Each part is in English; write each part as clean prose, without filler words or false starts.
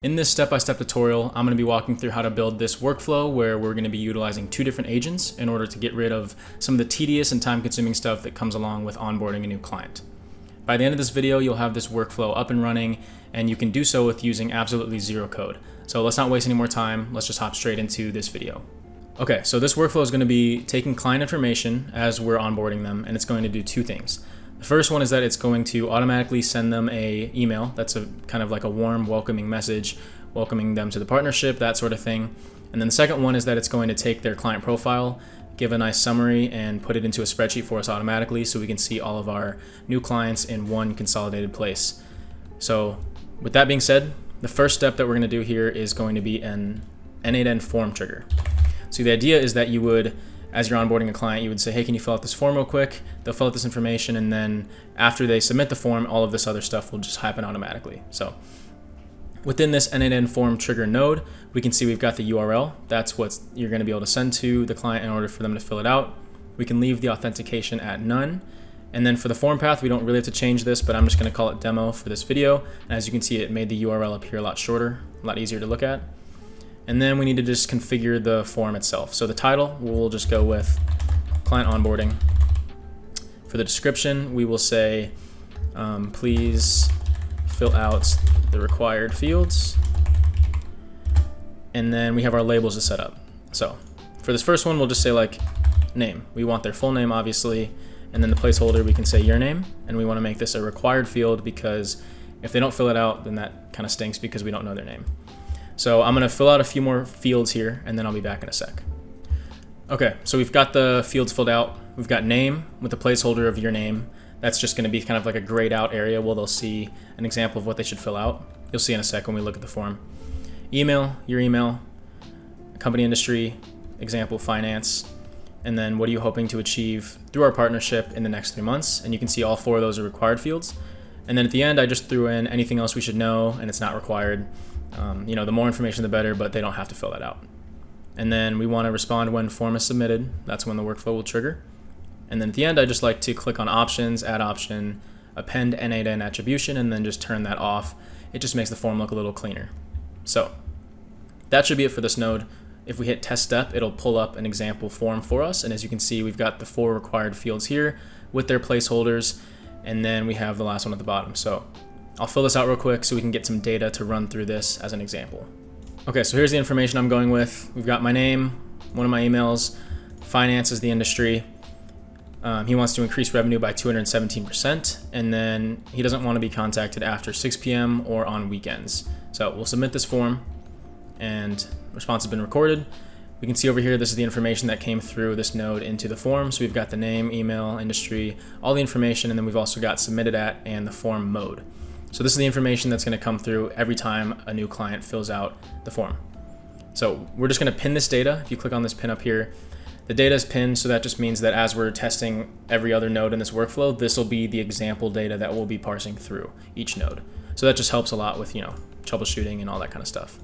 In this step-by-step tutorial, I'm going to be walking through how to build this workflow where we're going to be utilizing two different agents in order to get rid of some of the tedious and time-consuming stuff that comes along with onboarding a new client. By the end of this video, you'll have this workflow up and running, and you can do so with using absolutely zero code. So let's not waste any more time. Let's just hop straight into this video. Okay, so this workflow is going to be taking client information as we're onboarding them, and it's going to do two things. The first one is that it's going to automatically send them an email that's a kind of like a warm, welcoming message, welcoming them to the partnership, that sort of thing. And then the second one is that it's going to take their client profile, give a nice summary, and put it into a spreadsheet for us automatically so we can see all of our new clients in one consolidated place. So with that being said, the first step that we're going to do here is going to be an n8n form trigger. So the idea is that you would, as you're onboarding a client, you would say, hey, can you fill out this form real quick? They'll fill out this information, and then after they submit the form, all of this other stuff will just happen automatically. So within this n8n form trigger node, we can see we've got the URL. That's what you're going to be able to send to the client in order for them to fill it out. We can leave the authentication at none. And then for the form path, we don't really have to change this, but I'm just going to call it demo for this video. And as you can see, it made the URL appear a lot shorter, a lot easier to look at. And then we need to just configure the form itself. So the title, we'll just go with client onboarding. For the description, we will say, please fill out the required fields. And then we have our labels to set up. So for this first one, we'll just say like name. We want their full name, obviously. And then the placeholder, we can say your name. And we want to make this a required field because if they don't fill it out, then that kind of stinks because we don't know their name. So I'm going to fill out a few more fields here, and then I'll be back in a sec. Okay, so we've got the fields filled out. We've got name with the placeholder of your name. That's just going to be kind of like a grayed out area where they'll see an example of what they should fill out. You'll see in a sec when we look at the form. Email, your email, company industry, example finance, and then what are you hoping to achieve through our partnership in the next 3 months? And you can see all four of those are required fields. And then at the end, I just threw in anything else we should know, and it's not required. The more information, the better, but they don't have to fill that out. And then we want to respond when form is submitted. That's when the workflow will trigger. And then at the end, I just like to click on options, add option, append n8n attribution, and then just turn that off. It just makes the form look a little cleaner. So that should be it for this node. If we hit test step, it'll pull up an example form for us. And as you can see, we've got the 4 required fields here with their placeholders. And then we have the last one at the bottom. So I'll fill this out real quick so we can get some data to run through this as an example. Okay, so here's the information I'm going with. We've got my name, one of my emails, finance is the industry. He wants to increase revenue by 217%, and then he doesn't want to be contacted after 6 p.m. or on weekends. So we'll submit this form, and response has been recorded. We can see over here, this is the information that came through this node into the form. So we've got the name, email, industry, all the information, and then we've also got submitted at and the form mode. So this is the information that's going to come through every time a new client fills out the form. So we're just going to pin this data. If you click on this pin up here, the data is pinned, so that just means that as we're testing every other node in this workflow, this will be the example data that we'll be parsing through each node. So that just helps a lot with, troubleshooting and all that kind of stuff.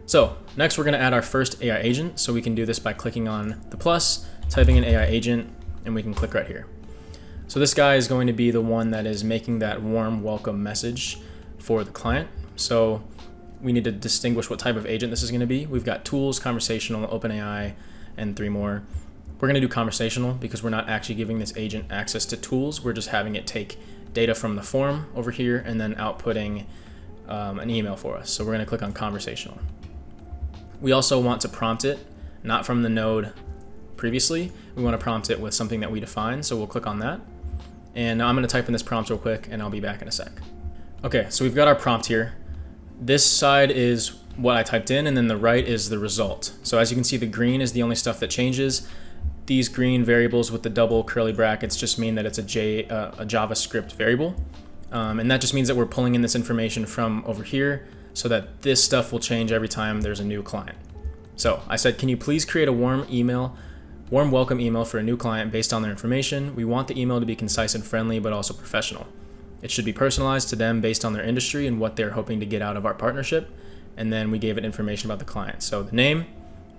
So next we're going to add our first AI agent. So we can do this by clicking on the plus, typing in AI agent, and we can click right here. So this guy is going to be the one that is making that warm welcome message for the client. So we need to distinguish what type of agent this is going to be. We've got tools, conversational, OpenAI, and 3 more. We're going to do conversational because we're not actually giving this agent access to tools. We're just having it take data from the form over here and then outputting an email for us. So we're going to click on conversational. We also want to prompt it, not from the node previously. We want to prompt it with something that we define. So we'll click on that. And now I'm going to type in this prompt real quick, and I'll be back in a sec. Okay, so we've got our prompt here. This side is what I typed in, and then the right is the result. So as you can see, the green is the only stuff that changes. These green variables with the double curly brackets just mean that it's a JavaScript variable. And that just means that we're pulling in this information from over here so that this stuff will change every time there's a new client. So I said, can you please create a warm welcome email for a new client based on their information. We want the email to be concise and friendly, but also professional. It should be personalized to them based on their industry and what they're hoping to get out of our partnership. And then we gave it information about the client. So the name,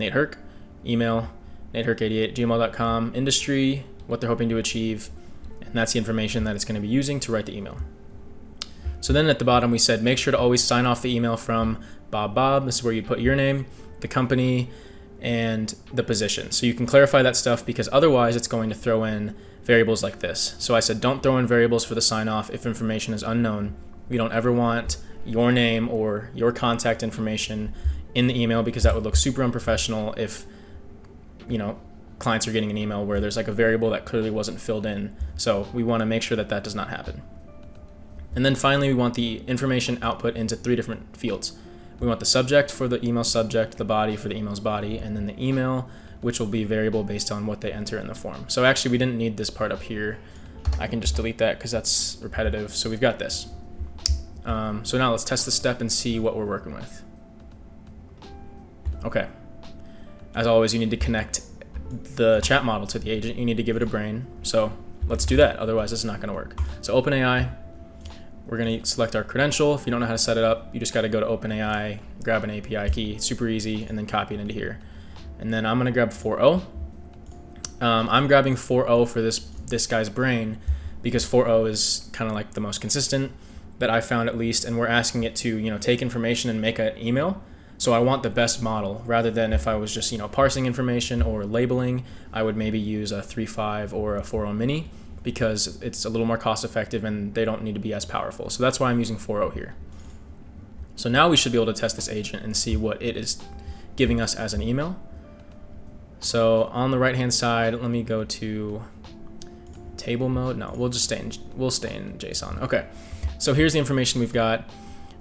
nateherk, email, nateherk88@gmail.com, industry, what they're hoping to achieve, and that's the information that it's going to be using to write the email. So then at the bottom we said, make sure to always sign off the email from Bob. This is where you put your name, the company, and the position. So you can clarify that stuff because otherwise it's going to throw in variables like this. So I said, don't throw in variables for the sign off if information is unknown. We don't ever want your name or your contact information in the email because that would look super unprofessional if, clients are getting an email where there's like a variable that clearly wasn't filled in. So we want to make sure that that does not happen. And then finally, we want the information output into 3 different fields. We want the subject for the email subject, the body for the email's body, and then the email, which will be variable based on what they enter in the form. So actually, we didn't need this part up here. I can just delete that because that's repetitive. So we've got this. So now let's test the step and see what we're working with. Okay. As always, you need to connect the chat model to the agent. You need to give it a brain. So let's do that. Otherwise, it's not going to work. So OpenAI, we're going to select our credential. If you don't know how to set it up, you just got to go to OpenAI, grab an API key, super easy, and then copy it into here. And then I'm going to grab 4.0. I'm grabbing 4.0 for this guy's brain because 4.0 is kind of like the most consistent that I found at least, and we're asking it to take information and make an email. So I want the best model rather than if I was just parsing information or labeling, I would maybe use a 3.5 or a 4.0 mini because it's a little more cost effective and they don't need to be as powerful. So that's why I'm using 4.0 here. So now we should be able to test this agent and see what it is giving us as an email. So on the right hand side, let me go to table mode. No, we'll stay in JSON. Okay. So here's the information we've got.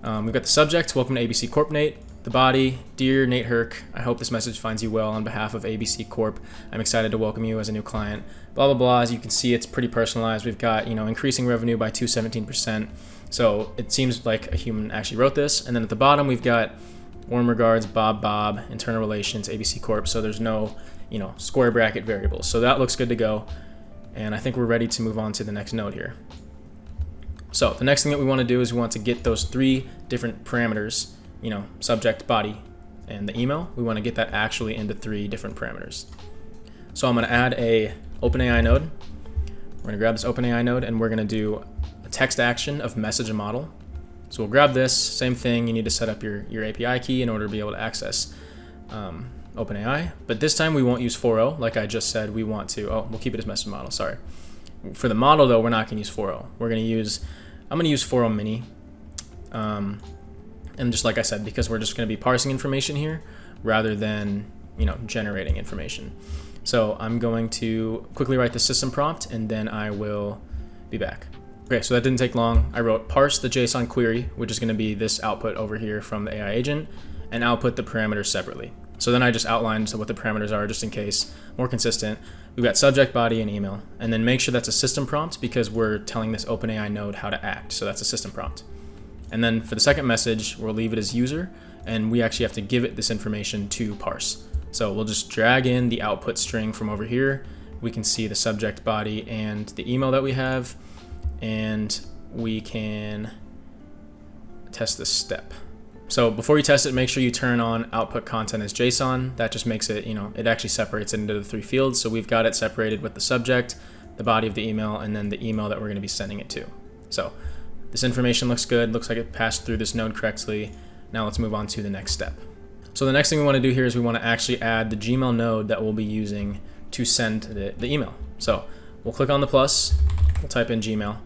We've got the subject, welcome to ABC Corp Nate. The body, dear nateherk, I hope this message finds you well. On behalf of ABC Corp, I'm excited to welcome you as a new client. Blah, blah, blah. As you can see, it's pretty personalized. We've got, increasing revenue by 217%. So it seems like a human actually wrote this. And then at the bottom, we've got warm regards, Bob, internal relations, ABC Corp. So there's no, square bracket variables. So that looks good to go. And I think we're ready to move on to the next node here. So the next thing that we want to do is we want to get those 3 different parameters, subject, body, and the email. We want to get that actually into 3 different parameters. So I'm going to add a OpenAI node. We're going to grab this OpenAI node and we're going to do a text action of message a model. So we'll grab this, same thing. You need to set up your API key in order to be able to access OpenAI. But this time we won't use 4.0 like I just said. We want to, we'll keep it as message model, sorry. For the model though, we're not going to use 4.0. I'm going to use 4.0 mini. And just like I said, because we're just going to be parsing information here rather than, generating information. So I'm going to quickly write the system prompt and then I will be back. Okay, so that didn't take long. I wrote parse the JSON query, which is going to be this output over here from the AI agent, and output the parameters separately. So then I just outlined what the parameters are just in case, more consistent. We've got subject, body, and email. And then make sure that's a system prompt because we're telling this OpenAI node how to act. So that's a system prompt. And then for the second message, we'll leave it as user, and we actually have to give it this information to parse. So we'll just drag in the output string from over here. We can see the subject, body, and the email that we have, and we can test this step. So before you test it, make sure you turn on output content as JSON. That just makes it, it actually separates it into the 3 fields. So we've got it separated with the subject, the body of the email, and then the email that we're going to be sending it to. So this information looks good. Looks like it passed through this node correctly. Now let's move on to the next step. So the next thing we want to do here is we want to actually add the Gmail node that we'll be using to send the email. So we'll click on the plus, we'll type in Gmail.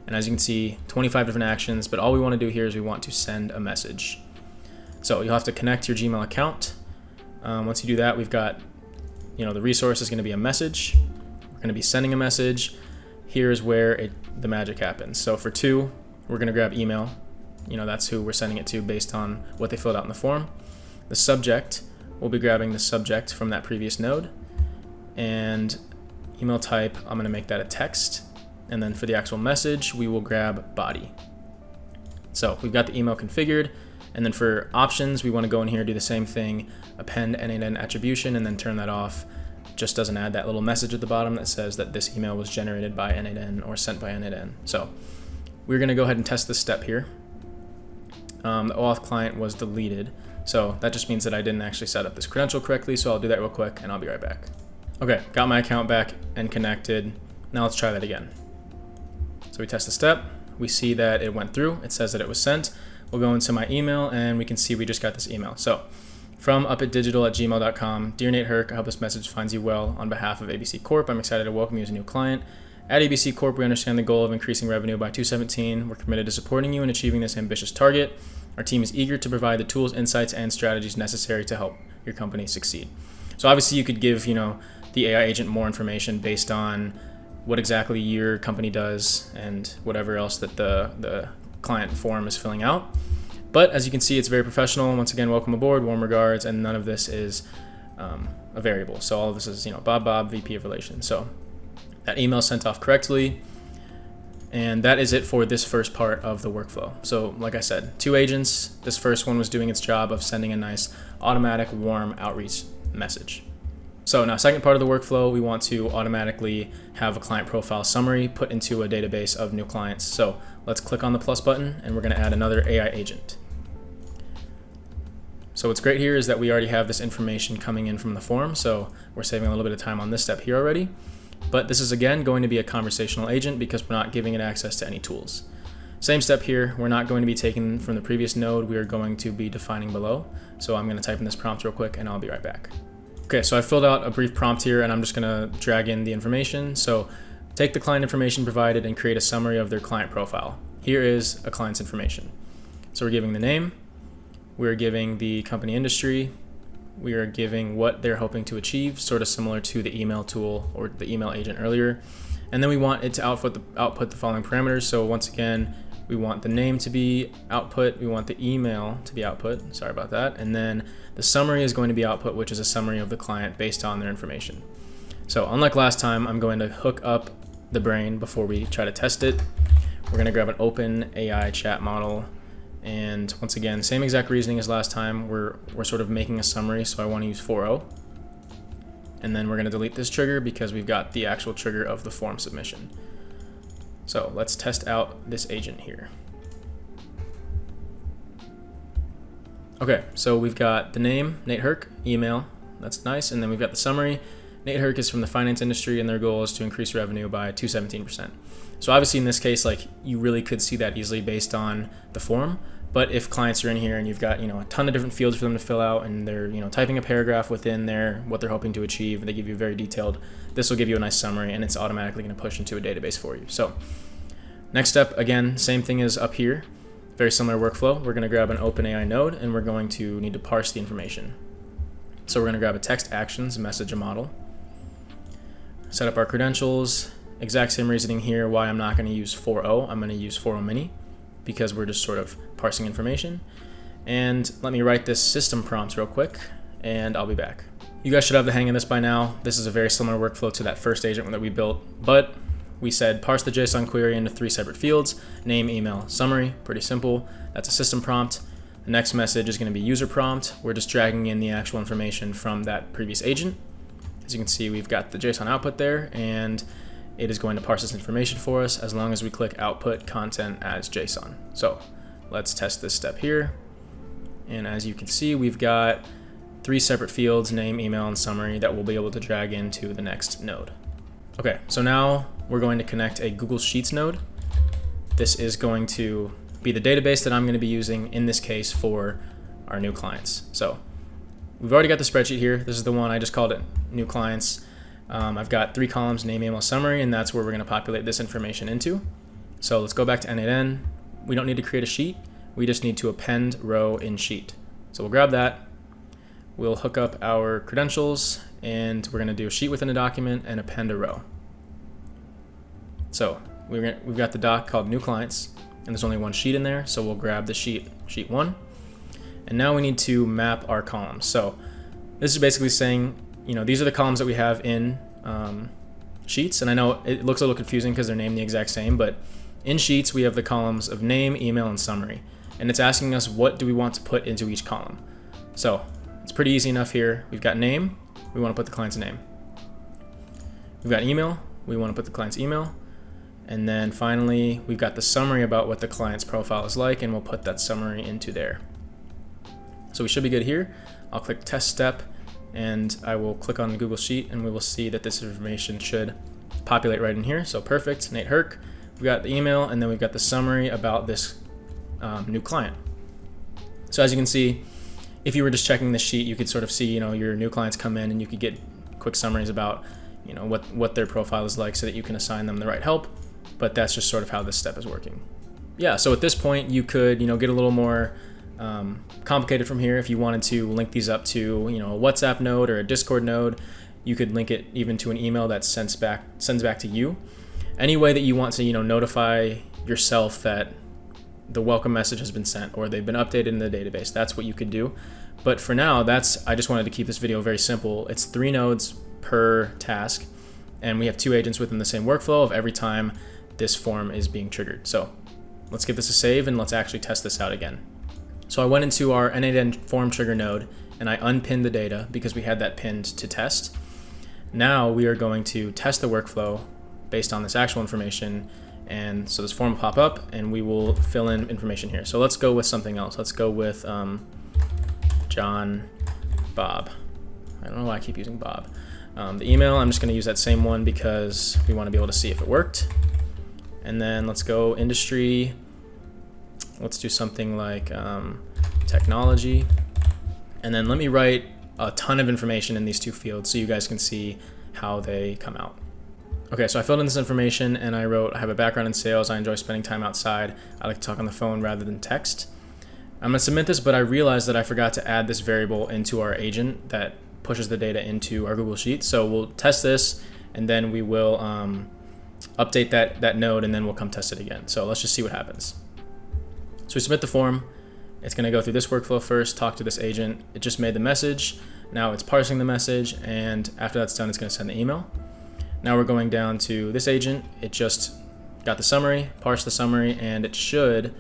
And as you can see, 25 different actions, but all we want to do here is we want to send a message. So you'll have to connect your Gmail account. Once you do that, we've got, the resource is going to be a message. We're going to be sending a message. Here's where the magic happens. So for 2, we're going to grab email. That's who we're sending it to based on what they filled out in the form. The subject, we'll be grabbing the subject from that previous node. And email type, I'm going to make that a text. And then for the actual message, we will grab body. So we've got the email configured. And then for options, we want to go in here and do the same thing, append n8n attribution, and then turn that off. Just doesn't add that little message at the bottom that says that this email was generated by n8n or sent by n8n. So we're going to go ahead and test this step here. The auth client was deleted. So that just means that I didn't actually set up this credential correctly. So I'll do that real quick and I'll be right back. Okay, got my account back and connected. Now let's try that again. So we test the step, we see that it went through. It says that it was sent. We'll go into my email and we can see we just got this email. So from upitdigital@gmail.com, Dear Nate Herk, I hope this message finds you well. On behalf of ABC Corp, I'm excited to welcome you as a new client. At ABC Corp, we understand the goal of increasing revenue by 2017. We're committed to supporting you in achieving this ambitious target. Our team is eager to provide the tools, insights, and strategies necessary to help your company succeed. So obviously you could give, the AI agent more information based on what exactly your company does and whatever else that the client form is filling out. But as you can see, it's very professional. Once again, welcome aboard, warm regards, and none of this is a variable. So all of this is, Bob, VP of Relations. So that email sent off correctly. And that is it for this first part of the workflow. So like I said, 2 agents. This first one was doing its job of sending a nice automatic warm outreach message. So now second part of the workflow, we want to automatically have a client profile summary put into a database of new clients. So let's click on the plus button and we're going to add another AI agent. So what's great here is that we already have this information coming in from the form. So we're saving a little bit of time on this step here already. But this is again going to be a conversational agent because we're not giving it access to any tools. Same step here, we're not going to be taking from the previous node, we are going to be defining below. So I'm going to type in this prompt real quick and I'll be right back. Okay, so I filled out a brief prompt here and I'm just going to drag in the information. So take the client information provided and create a summary of their client profile. Here is a client's information. So we're giving the name, we're giving the company industry, we are giving what they're hoping to achieve, sort of similar to the email tool or the email agent earlier. And then we want it to output the following parameters. So once again, we want the name to be output, we want the email to be output, sorry about that. And then the summary is going to be output, which is a summary of the client based on their information. So unlike last time, I'm going to hook up the brain before we try to test it. We're gonna grab an open AI chat model. And once again, same exact reasoning as last time. We're sort of making a summary, so I want to use 4.0. And then we're going to delete this trigger because we've got the actual trigger of the form submission. So let's test out this agent here. Okay, so we've got the name, Nate Herk, email, that's nice. And then we've got the summary. Nate Herk is from the finance industry and their goal is to increase revenue by 217%. So obviously in this case, you really could see that easily based on the form. But if clients are in here and you've got, a ton of different fields for them to fill out and they're, typing a paragraph within there, what they're hoping to achieve, and they give you very detailed, this will give you a nice summary and it's automatically going to push into a database for you. So next step, again, same thing as up here, very similar workflow. We're going to grab an OpenAI node and we're going to need to parse the information. So we're going to grab a text actions, message a model, set up our credentials, exact same reasoning here, why I'm not going to use 4.0, I'm going to use 4.0 mini, because we're just sort of parsing information. And let me write this system prompt real quick and I'll be back. You guys should have the hang of this by now. This is a very similar workflow to that first agent that we built, but we said parse the JSON query into 3 separate fields, name, email, summary, pretty simple. That's a system prompt. The next message is going to be user prompt. We're just dragging in the actual information from that previous agent. As you can see, we've got the JSON output there and it is going to parse this information for us as long as we click output content as JSON. So let's test this step here. And as you can see, we've got 3 separate fields, name, email, and summary that we'll be able to drag into the next node. Okay, so now we're going to connect a Google Sheets node. This is going to be the database that I'm going to be using in this case for our new clients. So we've already got the spreadsheet here. This is the one I just called it new clients. I've got 3 columns, name, email, summary, and that's where we're going to populate this information into. So let's go back to n8n. We don't need to create a sheet. We just need to append row in sheet. So we'll grab that. We'll hook up our credentials, and we're going to do a sheet within a document and append a row. So we've got the doc called new clients, and there's only one sheet in there. So we'll grab the sheet 1. And now we need to map our columns. So this is basically saying, these are the columns that we have in Sheets. And I know it looks a little confusing because they're named the exact same, but in Sheets, we have the columns of name, email, and summary. And it's asking us what do we want to put into each column. So it's pretty easy enough here. We've got name, we want to put the client's name. We've got email, we want to put the client's email. And then finally, we've got the summary about what the client's profile is like, and we'll put that summary into there. So we should be good here. I'll click test step, and I will click on the Google Sheet, and we will see that this information should populate right in here. So perfect, Nate Herk. we've got the email, and then we've got the summary about this new client. So as you can see, if you were just checking the sheet, you could sort of see, your new clients come in, and you could get quick summaries about, what their profile is like, so that you can assign them the right help. But that's just sort of how this step is working. Yeah, so at this point, you could, get a little more complicated from here. If you wanted to link these up to, a WhatsApp node or a Discord node, you could link it even to an email that sends back to you. Any way that you want to, notify yourself that the welcome message has been sent or they've been updated in the database, that's what you could do. But for now, I just wanted to keep this video very simple. It's 3 nodes per task, and we have 2 agents within the same workflow of every time this form is being triggered. So let's give this a save and let's actually test this out again. So I went into our n8n form trigger node and I unpinned the data because we had that pinned to test. Now we are going to test the workflow based on this actual information, and so this form will pop up and we will fill in information here. So let's go with something else. Let's go with John Bob. I don't know why I keep using Bob. The email, I'm just going to use that same one because we want to be able to see if it worked. And then let's go industry. Let's do something like technology. And then let me write a ton of information in these 2 fields so you guys can see how they come out. Okay, so I filled in this information and I wrote, I have a background in sales. I enjoy spending time outside. I like to talk on the phone rather than text. I'm going to submit this, but I realized that I forgot to add this variable into our agent that pushes the data into our Google Sheet. So we'll test this and then we will update that node, and then we'll come test it again. So let's just see what happens. So we submit the form. It's going to go through this workflow first, talk to this agent. It just made the message. Now it's parsing the message, and after that's done, it's going to send the email. Now we're going down to this agent. It just got the summary, parsed the summary, and it should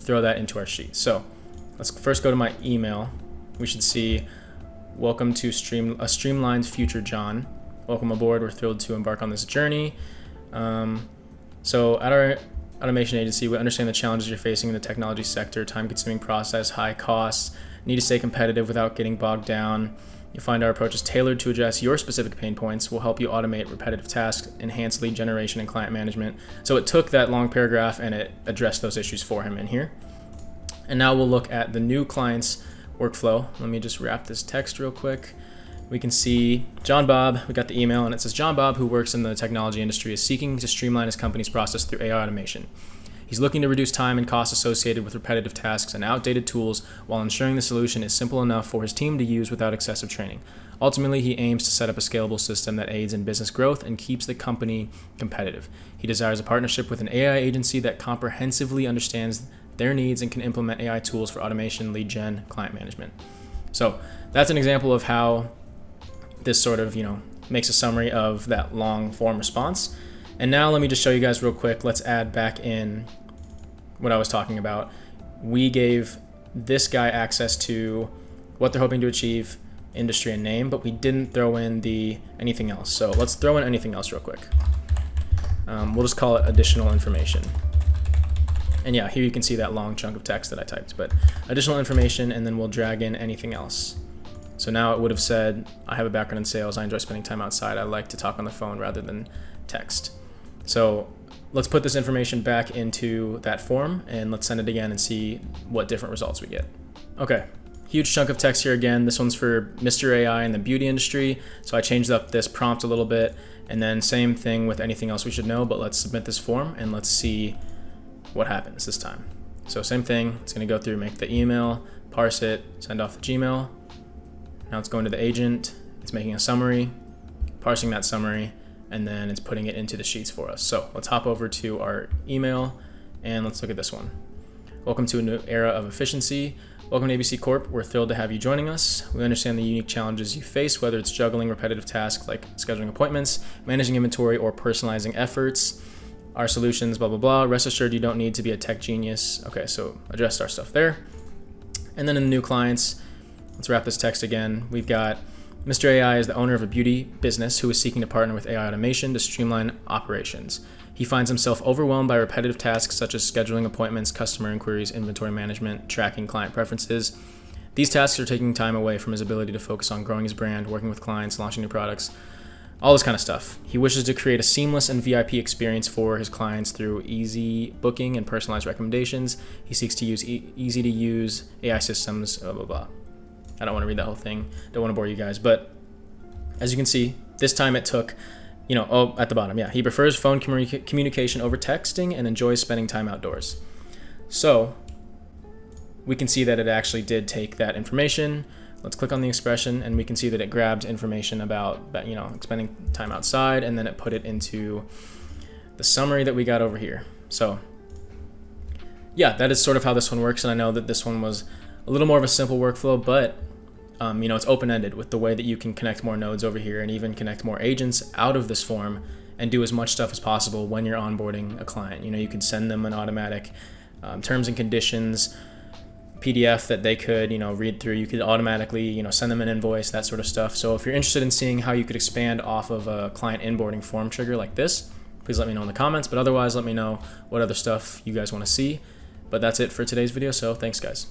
throw that into our sheet. So let's first go to my email. We should see, welcome to a streamlined future, John. Welcome aboard. We're thrilled to embark on this journey. So at our automation agency, we understand the challenges you're facing in the technology sector: time-consuming process, high costs, need to stay competitive without getting bogged down. You find our approach is tailored to address your specific pain points. We'll help you automate repetitive tasks, enhance lead generation and client management. So it took that long paragraph and it addressed those issues for him in here. And now we'll look at the new client's workflow. Let me just wrap this text real quick. We can see John Bob, we got the email, and it says John Bob, who works in the technology industry, is seeking to streamline his company's process through AI automation. He's looking to reduce time and costs associated with repetitive tasks and outdated tools while ensuring the solution is simple enough for his team to use without excessive training. Ultimately, he aims to set up a scalable system that aids in business growth and keeps the company competitive. He desires a partnership with an AI agency that comprehensively understands their needs and can implement AI tools for automation, lead gen, client management. So that's an example of how this sort of, makes a summary of that long form response. And now let me just show you guys real quick. Let's add back in what I was talking about. We gave this guy access to what they're hoping to achieve, industry and name, but we didn't throw in the anything else. So let's throw in anything else real quick. We'll just call it additional information. And yeah, here you can see that long chunk of text that I typed, but additional information, and then we'll drag in anything else. So now it would have said, I have a background in sales. I enjoy spending time outside. I like to talk on the phone rather than text. So let's put this information back into that form and let's send it again and see what different results we get. Okay, huge chunk of text here again. This one's for Mr. AI in the beauty industry. So I changed up this prompt a little bit, and then same thing with anything else we should know, but let's submit this form and let's see what happens this time. So same thing, it's gonna go through, make the email, parse it, send off the Gmail. Now it's going to the agent, it's making a summary, parsing that summary, and then it's putting it into the sheets for us. So let's hop over to our email and let's look at this one. Welcome to a new era of efficiency. Welcome to ABC Corp. We're thrilled to have you joining us. We understand the unique challenges you face, whether it's juggling repetitive tasks like scheduling appointments, managing inventory, or personalizing efforts. Our solutions, blah, blah, blah. Rest assured you don't need to be a tech genius. Okay, so addressed our stuff there. And then in the new clients, let's wrap this text again. We've got Mr. AI is the owner of a beauty business who is seeking to partner with AI automation to streamline operations. He finds himself overwhelmed by repetitive tasks such as scheduling appointments, customer inquiries, inventory management, tracking client preferences. These tasks are taking time away from his ability to focus on growing his brand, working with clients, launching new products. all this kind of stuff. He wishes to create a seamless and VIP experience for his clients through easy booking and personalized recommendations. He seeks to use easy to use AI systems, blah, blah, blah. I don't want to read that whole thing. Don't want to bore you guys. But as you can see, this time it took, at the bottom, yeah. He prefers phone communication over texting and enjoys spending time outdoors. So we can see that it actually did take that information. Let's click on the expression and we can see that it grabbed information about, spending time outside, and then it put it into the summary that we got over here. So yeah, that is sort of how this one works. And I know that this one was a little more of a simple workflow, but it's open-ended with the way that you can connect more nodes over here and even connect more agents out of this form and do as much stuff as possible when you're onboarding a client. You could send them an automatic terms and conditions PDF that they could, read through. You could automatically, send them an invoice, that sort of stuff. So if you're interested in seeing how you could expand off of a client onboarding form trigger like this, please let me know in the comments. But otherwise, let me know what other stuff you guys want to see. But that's it for today's video. So thanks, guys.